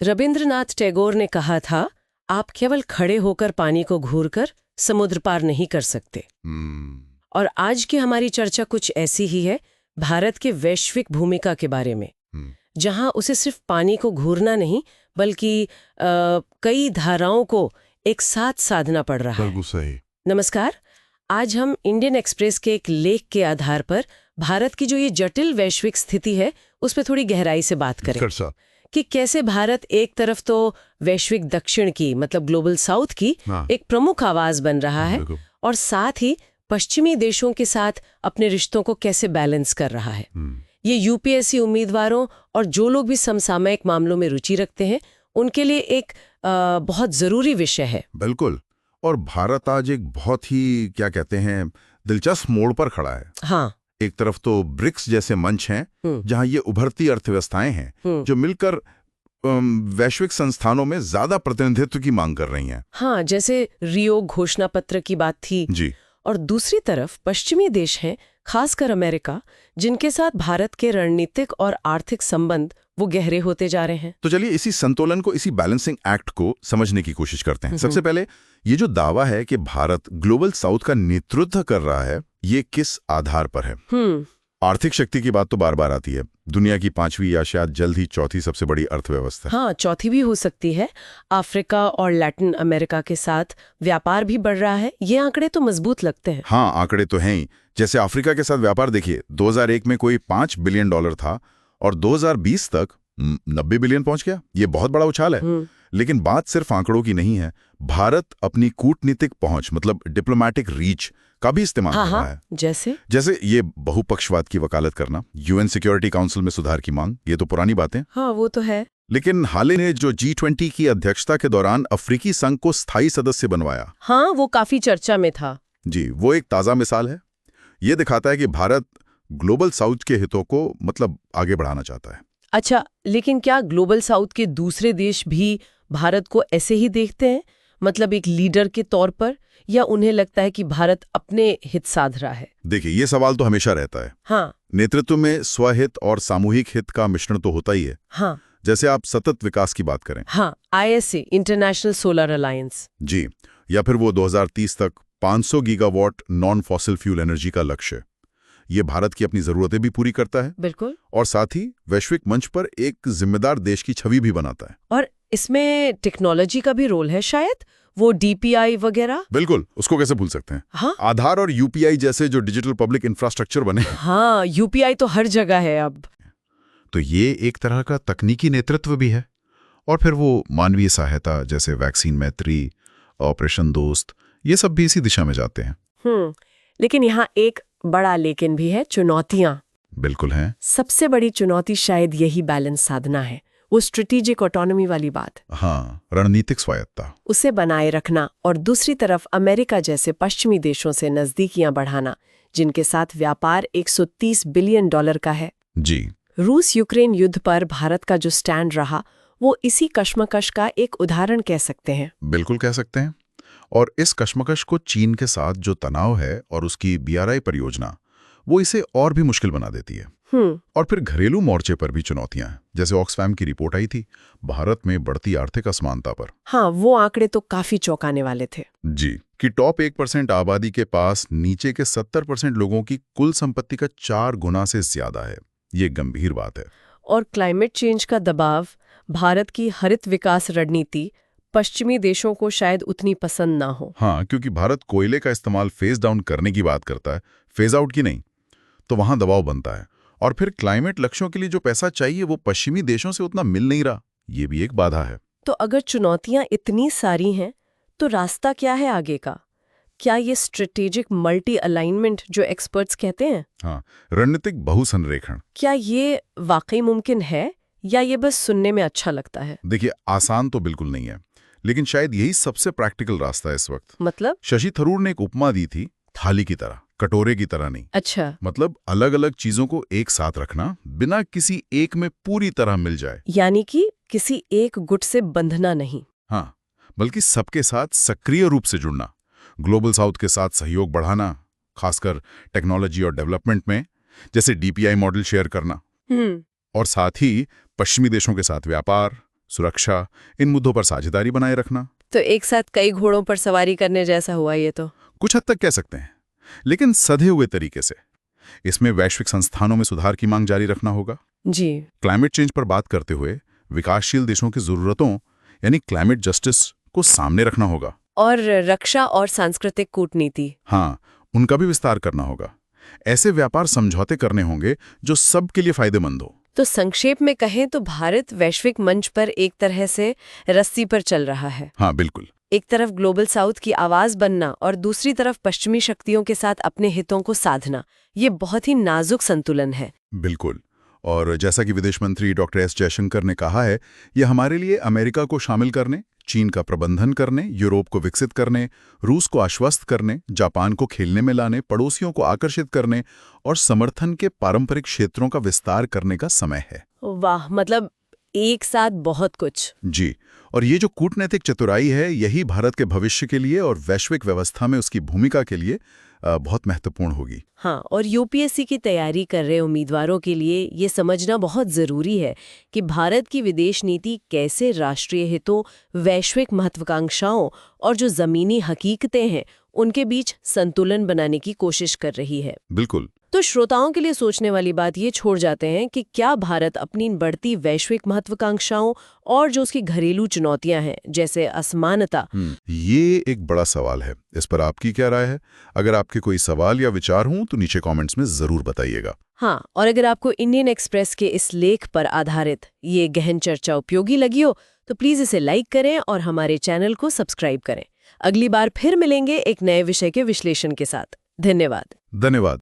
रविंद्रनाथ टैगोर ने कहा था, आप केवल खड़े होकर पानी को घूरकर समुद्र पार नहीं कर सकते। और आज की हमारी चर्चा कुछ ऐसी ही है, भारत के वैश्विक भूमिका के बारे में, जहां उसे सिर्फ पानी को घूरना नहीं बल्कि कई धाराओं को एक साथ साधना पड़ रहा है। सही। नमस्कार। आज हम इंडियन एक्सप्रेस के एक लेख के आधार पर भारत की जो ये जटिल वैश्विक स्थिति है उस पर थोड़ी गहराई से बात करें कि कैसे भारत एक तरफ तो वैश्विक दक्षिण की मतलब ग्लोबल साउथ की एक प्रमुख आवाज बन रहा है और साथ ही पश्चिमी देशों के साथ अपने रिश्तों को कैसे बैलेंस कर रहा है। ये यूपीएससी उम्मीदवारों और जो लोग भी समसामयिक मामलों में रुचि रखते हैं उनके लिए एक बहुत जरूरी विषय है। बिल्कुल। और भारत आज एक बहुत ही क्या कहते हैं दिलचस्प मोड़ पर खड़ा है। हाँ। एक तरफ तो ब्रिक्स जैसे मंच हैं जहां ये उभरती अर्थव्यवस्थाएं हैं जो मिलकर वैश्विक संस्थानों में ज्यादा प्रतिनिधित्व की मांग कर रही हैं। हाँ, जैसे रियो घोषणा पत्र की बात थी जी। और दूसरी तरफ पश्चिमी देश हैं, खासकर अमेरिका, जिनके साथ भारत के रणनीतिक और आर्थिक संबंध वो गहरे होते जा रहे हैं। तो चलिए इसी संतुलन को, इसी बैलेंसिंग एक्ट को समझने की कोशिश करते हैं। सबसे पहले ये जो दावा है कि भारत ग्लोबल साउथ का नेतृत्व कर रहा है, ये किस आधार पर है? आर्थिक शक्ति की बात तो बार बार आती है। दुनिया की 5वीं या शायद जल्द ही 4थी सबसे बड़ी अर्थव्यवस्था। हाँ, 4थी भी हो सकती है। अफ्रीका और लैटिन अमेरिका के साथ व्यापार भी बढ़ रहा है। ये आंकड़े तो मजबूत लगते हैं। हाँ, आंकड़े तो हैं ही। जैसे अफ्रीका के साथ व्यापार देखिए, 2001 में कोई $5 बिलियन था और 2020 तक 90 बिलियन पहुंच गया। ये बहुत बड़ा उछाल है। लेकिन बात सिर्फ आंकड़ों की नहीं है। भारत अपनी कूटनीतिक पहुंच मतलब डिप्लोमेटिक रीच का भी इस्तेमाल कर रहा है। जैसे ये बहुपक्षवाद की वकालत करना, यूएन सिक्योरिटी काउंसिल में सुधार की मांग, ये तो पुरानी बातें। हाँ, वो तो है। लेकिन हाल ही ने जो G20 की अध्यक्षता के दौरान अफ्रीकी संघ को स्थायी सदस्य बनवाया, हाँ, वो काफी चर्चा में था। जी, वो एक ताजा मिसाल है। ये दिखाता है कि भारत ग्लोबल साउथ के हितों को मतलब आगे बढ़ाना चाहता है। अच्छा, लेकिन क्या ग्लोबल साउथ के दूसरे देश भी भारत को ऐसे ही देखते हैं, मतलब एक लीडर के तौर पर, या उन्हें लगता है कि भारत अपने हित साध रहा है? देखिए, ये सवाल तो हमेशा रहता है। हाँ। नेतृत्व में स्वहित और सामूहिक हित का मिश्रण तो होता ही है। हाँ। जैसे आप सतत विकास की बात करें। हाँ, ISA इंटरनेशनल सोलर अलायंस। जी, या फिर वो 2030 तक 500 gigawatt non fossil fuel energy का लक्ष्य। ये भारत की अपनी जरूरतें भी पूरी करता है। बिल्कुल। और साथ ही वैश्विक मंच पर एक जिम्मेदार देश की छवि भी बनाता है। और इसमें टेक्नोलॉजी का भी रोल है शायद, वो DPI वगैरह। बिल्कुल, उसको कैसे भूल सकते हैं। हाँ? आधार और UPI जैसे जो डिजिटल पब्लिक इंफ्रास्ट्रक्चर बने। हाँ, UPI तो हर जगह है अब। तो ये एक तरह का तकनीकी नेतृत्व भी है। और फिर वो मानवीय सहायता जैसे वैक्सीन मैत्री, ऑपरेशन दोस्त, ये सब भी इसी दिशा में जाते हैं। लेकिन यहाँ एक बड़ा लेकिन भी है, चुनौतियां। बिल्कुल हैं। सबसे बड़ी चुनौती शायद यही बैलेंस साधना है, वो स्ट्रेटेजिक ऑटोनॉमी वाली बात। हाँ, रणनीतिक स्वायत्ता, उसे बनाए रखना और दूसरी तरफ अमेरिका जैसे पश्चिमी देशों से नजदीकियां बढ़ाना, जिनके साथ व्यापार $130 बिलियन का है। जी। रूस यूक्रेन युद्ध पर भारत का जो स्टैंड रहा, वो इसी कश्मकश का एक उदाहरण कह सकते हैं। बिल्कुल कह सकते हैं। और इस कश्मकश को चीन के साथ जो तनाव है और उसकी BRI परियोजना, वो इसे और भी मुश्किल बना देती है। और फिर घरेलू मोर्चे पर भी चुनौतियां हैं। जैसे ऑक्सफैम की रिपोर्ट आई थी भारत में बढ़ती आर्थिक असमानता पर। हाँ, वो आंकड़े तो काफी चौंकाने वाले थे। जी, कि टॉप 1% आबादी के पास नीचे के 70% लोगों की कुल संपत्ति का 4 गुना से ज्यादा है। ये गंभीर बात है। और क्लाइमेट चेंज का दबाव, भारत की हरित विकास रणनीति पश्चिमी देशों को शायद उतनी पसंद ना हो। हाँ, क्योंकि भारत कोयले का इस्तेमाल फेज डाउन करने की बात करता है, फेज आउट की नहीं, तो वहां दबाव बनता है। और फिर क्लाइमेट लक्ष्यों के लिए जो पैसा चाहिए वो पश्चिमी देशों से उतना मिल नहीं रहा, ये भी एक बाधा है। तो अगर चुनौतियां इतनी सारी हैं, तो रास्ता क्या है आगे का? क्या ये स्ट्रेटेजिक मल्टी अलाइनमेंट जो एक्सपर्ट्स कहते हैं, हाँ, रणनीतिक बहुसंरेखण, क्या ये वाकई मुमकिन है या ये बस सुनने में अच्छा लगता है? देखिए, आसान तो बिल्कुल नहीं है, लेकिन शायद यही सबसे प्रैक्टिकल रास्ता है इस वक्त। मतलब? शशि थरूर ने एक उपमा दी थी, थाली की तरह, कटोरे की तरह नहीं। अच्छा। मतलब अलग अलग चीजों को एक साथ रखना, बिना किसी एक में पूरी तरह मिल जाए। यानी कि किसी एक गुट से बंधना नहीं। हाँ, बल्कि सबके साथ सक्रिय रूप से जुड़ना, ग्लोबल साउथ के साथ सहयोग बढ़ाना, खासकर टेक्नोलॉजी और डेवलपमेंट में, जैसे DPI मॉडल शेयर करना, और साथ ही पश्चिमी देशों के साथ व्यापार, सुरक्षा, इन मुद्दों पर साझेदारी बनाए रखना। तो एक साथ कई घोड़ों पर सवारी करने जैसा हुआ ये तो। कुछ हद तक कह सकते हैं, लेकिन सधे हुए तरीके से। इसमें वैश्विक संस्थानों में सुधार की मांग जारी रखना होगा। जी। क्लाइमेट चेंज पर बात करते हुए विकासशील देशों की जरूरतों यानी क्लाइमेट जस्टिस को सामने रखना होगा। और रक्षा और सांस्कृतिक कूटनीति, हाँ, उनका भी विस्तार करना होगा। ऐसे व्यापार समझौते करने होंगे जो सबके लिए फायदेमंद हो। तो संक्षेप में कहें तो भारत वैश्विक मंच पर एक तरह से रस्सी पर चल रहा है। हाँ, बिल्कुल। एक तरफ ग्लोबल साउथ की आवाज बनना और दूसरी तरफ पश्चिमी शक्तियों के साथ अपने हितों को साधना, ये बहुत ही नाजुक संतुलन है। बिल्कुल। और जैसा कि विदेश मंत्री डॉक्टर एस जयशंकर ने कहा है, यह हमारे लिए अमेरिका को शामिल करने, चीन का प्रबंधन करने, यूरोप को विकसित करने, रूस को आश्वस्त करने, जापान को खेलने में लाने, पड़ोसियों को आकर्षित करने और समर्थन के पारंपरिक क्षेत्रों का विस्तार करने का समय है। वाह, मतलब एक साथ बहुत कुछ। जी, और ये जो कूटनैतिक चतुराई है, यही भारत के भविष्य के लिए और वैश्विक व्यवस्था में उसकी भूमिका के लिए बहुत महत्वपूर्ण होगी। हाँ, और यूपीएससी की तैयारी कर रहे उम्मीदवारों के लिए ये समझना बहुत जरूरी है कि भारत की विदेश नीति कैसे राष्ट्रीय हितों, वैश्विक महत्वाकांक्षाओं और जो जमीनी हकीकतें हैं उनके बीच संतुलन बनाने की कोशिश कर रही है। बिल्कुल। तो श्रोताओं के लिए सोचने वाली बात ये छोड़ जाते हैं कि क्या भारत अपनी बढ़ती वैश्विक महत्वाकांक्षाओं और जो उसकी घरेलू चुनौतियां हैं जैसे असमानता, ये एक बड़ा सवाल है। इस पर आपकी क्या राय है? अगर आपके कोई सवाल या विचार हों तो नीचे कमेंट्स में जरूर बताइएगा। हाँ, और अगर आपको इंडियन एक्सप्रेस के इस लेख पर आधारित ये गहन चर्चा उपयोगी लगी हो तो प्लीज इसे लाइक करें और हमारे चैनल को सब्सक्राइब करें। अगली बार फिर मिलेंगे एक नए विषय के विश्लेषण के साथ। धन्यवाद। धन्यवाद।